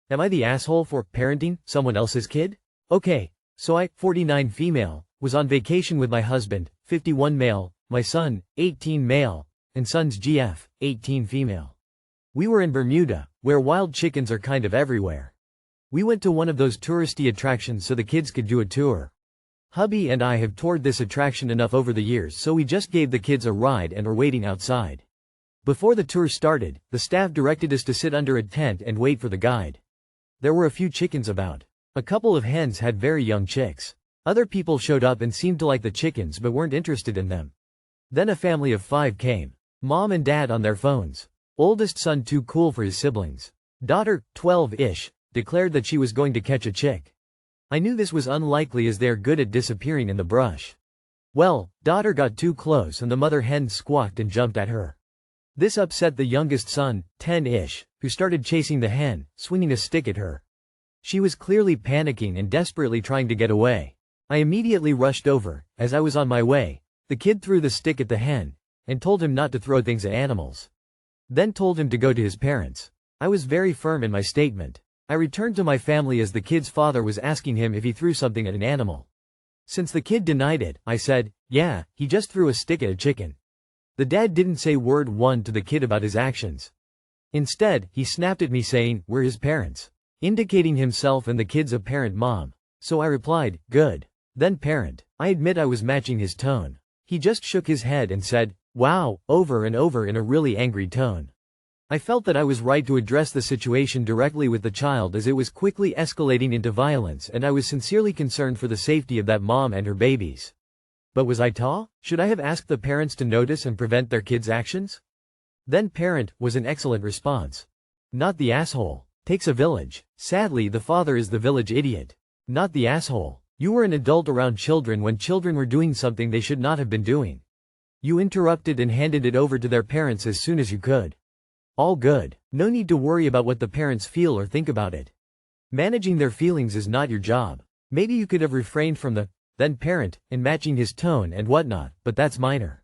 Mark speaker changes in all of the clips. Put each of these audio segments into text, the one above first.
Speaker 1: Am I the asshole for parenting someone else's kid? Okay, so I, 49 female, was on vacation with my husband, 51 male, my son, 18 male, and son's GF, 18 female. We were in Bermuda, where wild chickens are kind of everywhere. We went to one of those touristy attractions so the kids could do a tour. Hubby and I have toured this attraction enough over the years, so we just gave the kids a ride and are waiting outside. Before the tour started, the staff directed us to sit under a tent and wait for the guide. There were a few chickens about. A couple of hens had very young chicks. Other people showed up and seemed to like the chickens but weren't interested in them. Then a family of 5 came. Mom and dad on their phones. Oldest son too cool for his siblings. Daughter, 12-ish, declared that she was going to catch a chick. I knew this was unlikely as they're good at disappearing in the brush. Well, daughter got too close and the mother hen squawked and jumped at her. This upset the youngest son, 10-ish, who started chasing the hen, swinging a stick at her. She was clearly panicking and desperately trying to get away. I immediately rushed over. As I was on my way, the kid threw the stick at the hen, and told him not to throw things at animals. Then told him to go to his parents. I was very firm in my statement. I returned to my family as the kid's father was asking him if he threw something at an animal. Since the kid denied it, I said, yeah, he just threw a stick at a chicken. The dad didn't say word one to the kid about his actions. Instead, he snapped at me saying, we're his parents, indicating himself and the kid's apparent mom. So I replied, good. Then parent. I admit I was matching his tone. He just shook his head and said, wow, over and over in a really angry tone. I felt that I was right to address the situation directly with the child as it was quickly escalating into violence, and I was sincerely concerned for the safety of that mom and her babies. But was I tall? Should I have asked the parents to notice and prevent their kids' actions? Then parent was an excellent response. Not the asshole. Takes a village. Sadly, the father is the village idiot. Not the asshole. You were an adult around children when children were doing something they should not have been doing. You interrupted and handed it over to their parents as soon as you could. All good. No need to worry about what the parents feel or think about it. Managing their feelings is not your job. Maybe you could have refrained from the then parent and matching his tone and whatnot, but that's minor.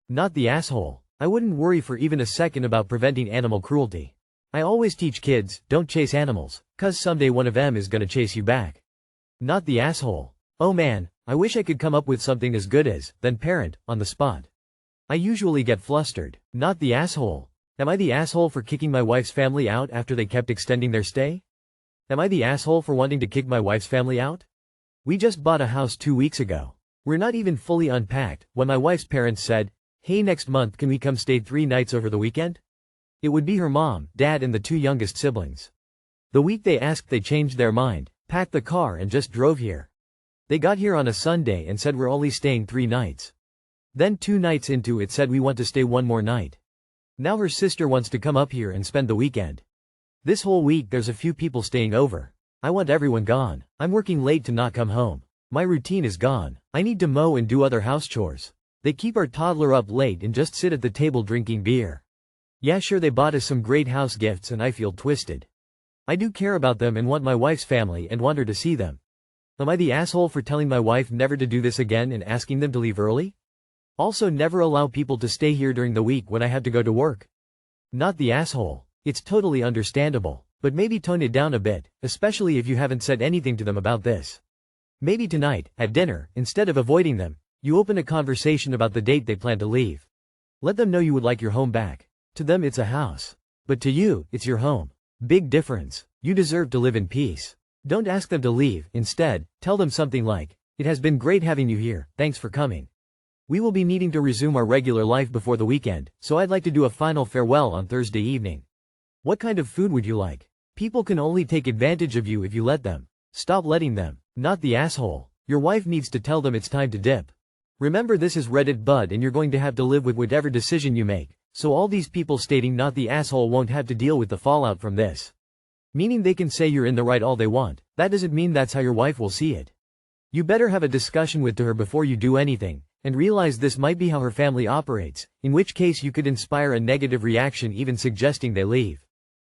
Speaker 1: Not the asshole. I wouldn't worry for even a second about preventing animal cruelty. I always teach kids, don't chase animals, 'cause someday one of them is gonna chase you back. Not the asshole. Oh man, I wish I could come up with something as good as, then parent, on the spot. I usually get flustered. Not the asshole. Am I the asshole for kicking my wife's family out after they kept extending their stay? Am I the asshole for wanting to kick my wife's family out? We just bought a house 2 weeks ago. We're not even fully unpacked when my wife's parents said, hey, next month can we come stay 3 nights over the weekend? It would be her mom, dad and the 2 youngest siblings. The week they asked they changed their mind, packed the car and just drove here. They got here on a Sunday and said we're only staying 3 nights. Then 2 nights into it said we want to stay 1 more night. Now her sister wants to come up here and spend the weekend. This whole week there's a few people staying over. I want everyone gone. I'm working late to not come home. My routine is gone. I need to mow and do other house chores. They keep our toddler up late and just sit at the table drinking beer. Yeah, sure, they bought us some great house gifts and I feel twisted. I do care about them and want my wife's family and want her to see them. Am I the asshole for telling my wife never to do this again and asking them to leave early? Also, never allow people to stay here during the week when I have to go to work. Not the asshole. It's totally understandable, but maybe tone it down a bit, especially if you haven't said anything to them about this. Maybe tonight, at dinner, instead of avoiding them, you open a conversation about the date they plan to leave. Let them know you would like your home back. To them it's a house. But to you, it's your home. Big difference. You deserve to live in peace. Don't ask them to leave. Instead, tell them something like, it has been great having you here, thanks for coming. We will be needing to resume our regular life before the weekend, so I'd like to do a final farewell on Thursday evening. What kind of food would you like? People can only take advantage of you if you let them. Stop letting them. Not the asshole. Your wife needs to tell them it's time to dip. Remember, this is Reddit bud and you're going to have to live with whatever decision you make, so all these people stating not the asshole won't have to deal with the fallout from this. Meaning they can say you're in the right all they want, that doesn't mean that's how your wife will see it. You better have a discussion with her before you do anything, and realize this might be how her family operates, in which case you could inspire a negative reaction even suggesting they leave.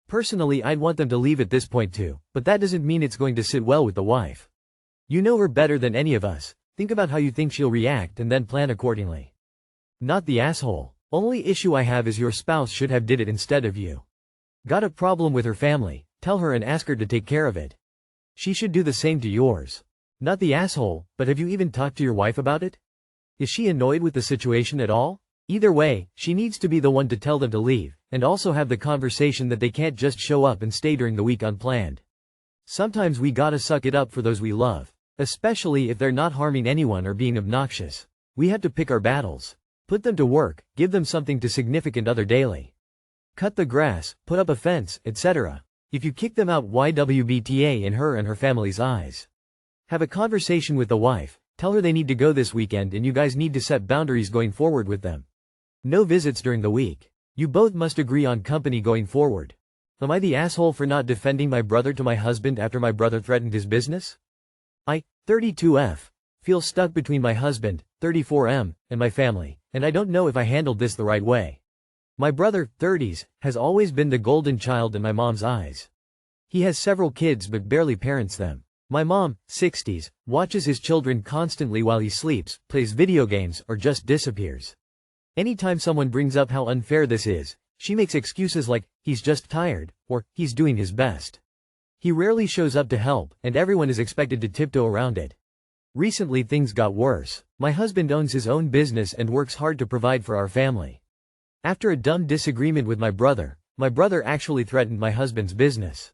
Speaker 1: Personally, I'd want them to leave at this point too, but that doesn't mean it's going to sit well with the wife. You know her better than any of us. Think about how you think she'll react and then plan accordingly. Not the asshole. Only issue I have is your spouse should have did it instead of you. Got a problem with her family? tell her and ask her to take care of it. She should do the same to yours. Not the asshole, but have you even talked to your wife about it? Is she annoyed with the situation at all? Either way, she needs to be the one to tell them to leave, and also have the conversation that they can't just show up and stay during the week unplanned. Sometimes we gotta suck it up for those we love. Especially if they're not harming anyone or being obnoxious. We have to pick our battles. Put them to work, give them something to significant other daily. Cut the grass, put up a fence, etc. If you kick them out, YWBTA in her and her family's eyes. Have a conversation with the wife, tell her they need to go this weekend and you guys need to set boundaries going forward with them. No visits during the week. You both must agree on company going forward. Am I the asshole for not defending my brother to my husband after my brother threatened his business? I, 32F, feel stuck between my husband, 34M, and my family, and I don't know if I handled this the right way. My brother, 30s, has always been the golden child in my mom's eyes. He has several kids but barely parents them. My mom, 60s, watches his children constantly while he sleeps, plays video games, or just disappears. Anytime someone brings up how unfair this is, she makes excuses like, he's just tired, or, he's doing his best. He rarely shows up to help, and everyone is expected to tiptoe around it. Recently things got worse. My husband owns his own business and works hard to provide for our family. After a dumb disagreement with my brother actually threatened my husband's business.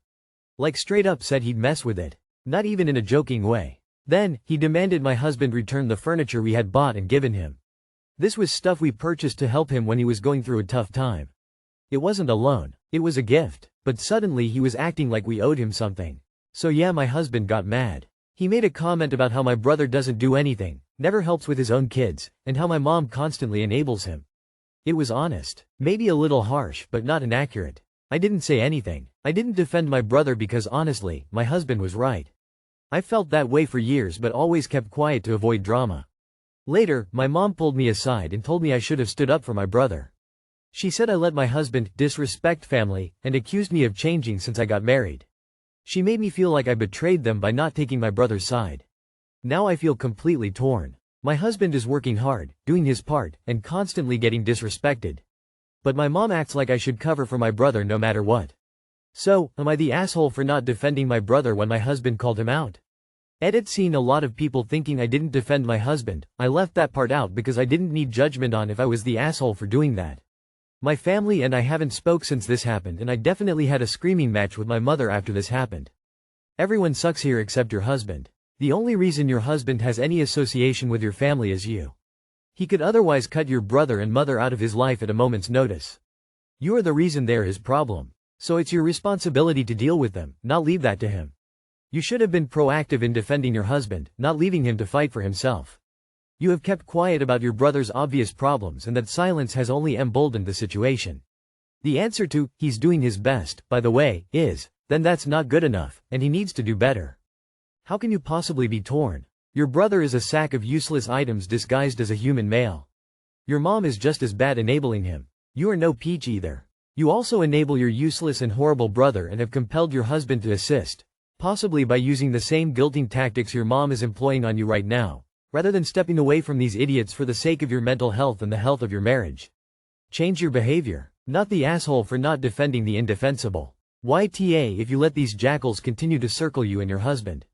Speaker 1: Like straight up said he'd mess with it. Not even in a joking way. Then, he demanded my husband return the furniture we had bought and given him. This was stuff we purchased to help him when he was going through a tough time. It wasn't a loan, it was a gift. But suddenly he was acting like we owed him something. So yeah, my husband got mad. He made a comment about how my brother doesn't do anything, never helps with his own kids, and how my mom constantly enables him. It was honest. Maybe a little harsh, but not inaccurate. I didn't say anything. I didn't defend my brother because honestly, my husband was right. I felt that way for years but always kept quiet to avoid drama. Later, my mom pulled me aside and told me I should have stood up for my brother. She said I let my husband disrespect family and accused me of changing since I got married. She made me feel like I betrayed them by not taking my brother's side. Now I feel completely torn. My husband is working hard, doing his part, and constantly getting disrespected. But my mom acts like I should cover for my brother no matter what. So, am I the asshole for not defending my brother when my husband called him out? Seen a lot of people thinking I didn't defend my husband. I left that part out because I didn't need judgment on if I was the asshole for doing that. My family and I haven't spoke since this happened, and I definitely had a screaming match with my mother after this happened. Everyone sucks here except your husband. The only reason your husband has any association with your family is you. He could otherwise cut your brother and mother out of his life at a moment's notice. You are the reason they're his problem. So it's your responsibility to deal with them, not leave that to him. You should have been proactive in defending your husband, not leaving him to fight for himself. You have kept quiet about your brother's obvious problems, and that silence has only emboldened the situation. The answer to, he's doing his best, by the way, is, then that's not good enough, and he needs to do better. How can you possibly be torn? Your brother is a sack of useless items disguised as a human male. Your mom is just as bad enabling him. You are no peach either. You also enable your useless and horrible brother and have compelled your husband to assist, possibly by using the same guilting tactics your mom is employing on you right now. Rather than stepping away from these idiots for the sake of your mental health and the health of your marriage. Change your behavior. Not the asshole for not defending the indefensible. YTA if you let these jackals continue to circle you and your husband.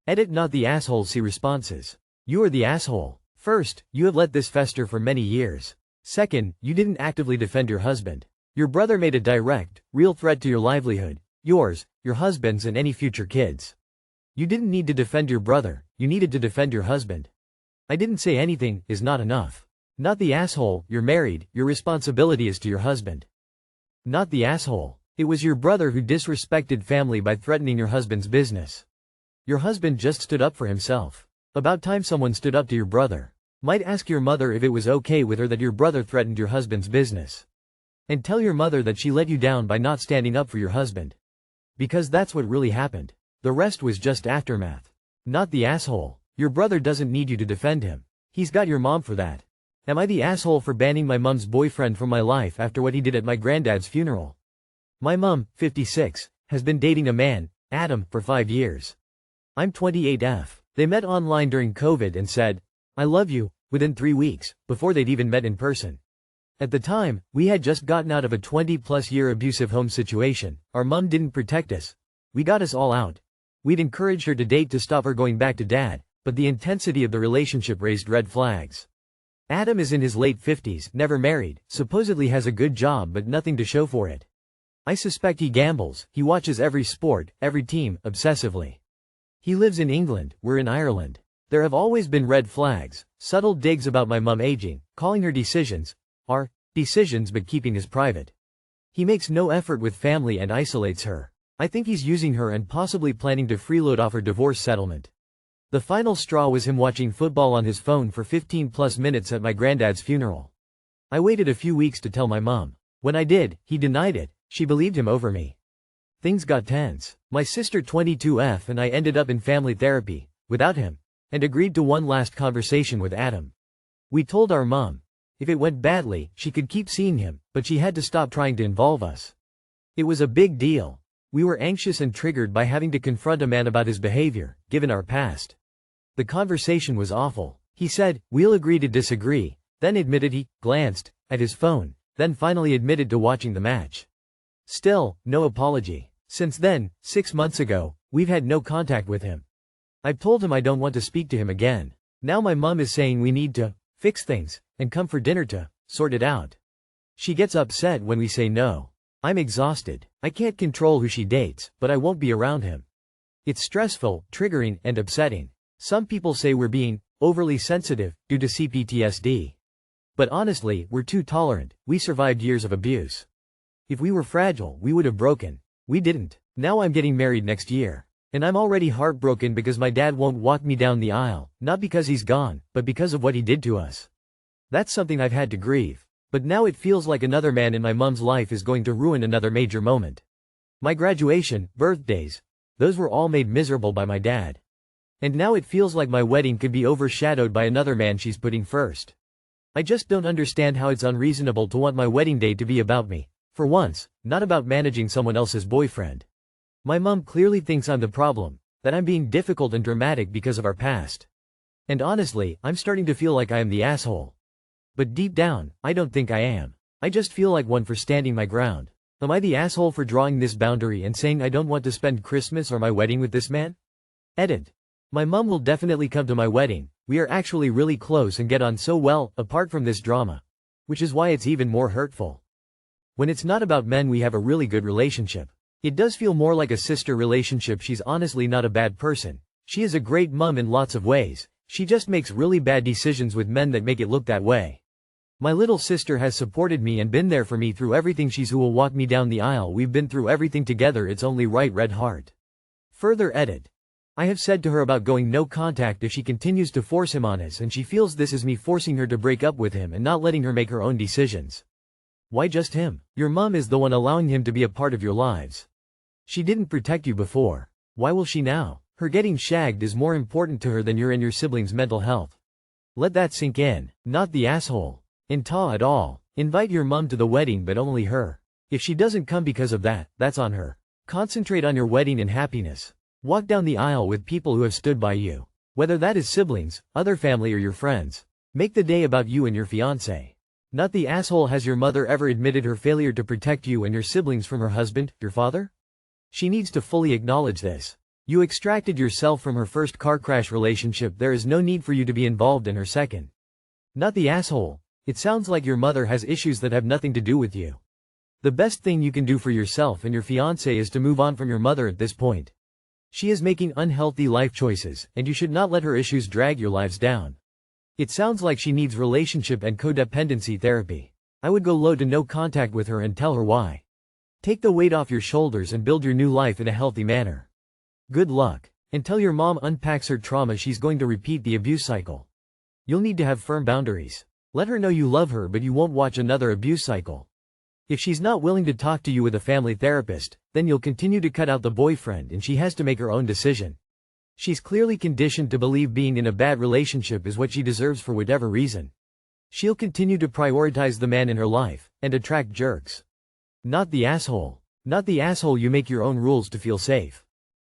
Speaker 1: Not the asshole. See responses. You are the asshole. First, you have let this fester for many years. Second, you didn't actively defend your husband. Your brother made a direct, real threat to your livelihood, yours, your husband's and any future kids. You didn't need to defend your brother, you needed to defend your husband. I didn't say anything is not enough. Not the asshole, you're married, your responsibility is to your husband. Not the asshole. It was your brother who disrespected family by threatening your husband's business. Your husband just stood up for himself. About time someone stood up to your brother. Might ask your mother if it was okay with her that your brother threatened your husband's business. And tell your mother that she let you down by not standing up for your husband. Because that's what really happened. The rest was just aftermath. Not the asshole. Your brother doesn't need you to defend him. He's got your mom for that. Am I the asshole for banning my mom's boyfriend from my life after what he did at my granddad's funeral? My mom, 56, has been dating a man, Adam, for 5 years. I'm 28F. They met online during COVID and said, I love you, within 3 weeks, before they'd even met in person. At the time, we had just gotten out of a 20-plus year abusive home situation. Our mom didn't protect us. We got us all out. We'd encouraged her to date to stop her going back to dad, but the intensity of the relationship raised red flags. Adam is in his late 50s, never married, supposedly has a good job but nothing to show for it. I suspect he gambles, he watches every sport, every team, obsessively. He lives in England, we're in Ireland. There have always been red flags, subtle digs about my mum aging, calling her decisions are decisions but keeping his private. He makes no effort with family and isolates her. I think he's using her and possibly planning to freeload off her divorce settlement. The final straw was him watching football on his phone for 15+ minutes at my granddad's funeral. I waited a few weeks to tell my mom. When I did, he denied it, she believed him over me. Things got tense. My sister 22F and I ended up in family therapy, without him, and agreed to one last conversation with Adam. We told our mom, if it went badly, she could keep seeing him, but she had to stop trying to involve us. It was a big deal. We were anxious and triggered by having to confront a man about his behavior, given our past. The conversation was awful. He said, we'll agree to disagree, then admitted he glanced at his phone, then finally admitted to watching the match. Still, no apology. Since then, 6 months ago, we've had no contact with him. I've told him I don't want to speak to him again. Now my mom is saying we need to fix things and come for dinner to sort it out. She gets upset when we say no. I'm exhausted. I can't control who she dates, but I won't be around him. It's stressful, triggering, and upsetting. Some people say we're being overly sensitive due to CPTSD. But honestly, we're too tolerant. We survived years of abuse. If we were fragile, we would have broken. We didn't. Now I'm getting married next year. And I'm already heartbroken because my dad won't walk me down the aisle, not because he's gone, but because of what he did to us. That's something I've had to grieve. But now it feels like another man in my mom's life is going to ruin another major moment. My graduation, birthdays, those were all made miserable by my dad. And now it feels like my wedding could be overshadowed by another man she's putting first. I just don't understand how it's unreasonable to want my wedding day to be about me, for once, not about managing someone else's boyfriend. My mom clearly thinks I'm the problem, that I'm being difficult and dramatic because of our past. And honestly, I'm starting to feel like I am the asshole. But deep down, I don't think I am. I just feel like one for standing my ground. Am I the asshole for drawing this boundary and saying I don't want to spend Christmas or my wedding with this man? Edit. My mom will definitely come to my wedding. We are actually really close and get on so well, apart from this drama. Which is why it's even more hurtful. When it's not about men, we have a really good relationship. It does feel more like a sister relationship. She's honestly not a bad person. She is a great mom in lots of ways. She just makes really bad decisions with men that make it look that way. My little sister has supported me and been there for me through everything. She's who will walk me down the aisle. We've been through everything together. It's only right. Red heart. Further edit. I have said to her about going no contact if she continues to force him on us, and she feels this is me forcing her to break up with him and not letting her make her own decisions. Why just him? Your mom is the one allowing him to be a part of your lives. She didn't protect you before. Why will she now? Her getting shagged is more important to her than your and your siblings' mental health. Let that sink in. Not the asshole. At all. Invite your mom to the wedding, but only her. If she doesn't come because of that, that's on her. Concentrate on your wedding and happiness. Walk down the aisle with people who have stood by you. Whether that is siblings, other family, or your friends. Make the day about you and your fiancé. Not the asshole. Has your mother ever admitted her failure to protect you and your siblings from her husband, your father? She needs to fully acknowledge this. You extracted yourself from her first car crash relationship. There is no need for you to be involved in her second. Not the asshole. It sounds like your mother has issues that have nothing to do with you. The best thing you can do for yourself and your fiancé is to move on from your mother at this point. She is making unhealthy life choices, and you should not let her issues drag your lives down. It sounds like she needs relationship and codependency therapy. I would go low to no contact with her and tell her why. Take the weight off your shoulders and build your new life in a healthy manner. Good luck. Until your mom unpacks her trauma, she's going to repeat the abuse cycle. You'll need to have firm boundaries. Let her know you love her, but you won't watch another abuse cycle. If she's not willing to talk to you with a family therapist, then you'll continue to cut out the boyfriend and she has to make her own decision. She's clearly conditioned to believe being in a bad relationship is what she deserves for whatever reason. She'll continue to prioritize the man in her life, and attract jerks. Not the asshole. Not the asshole. You make your own rules to feel safe.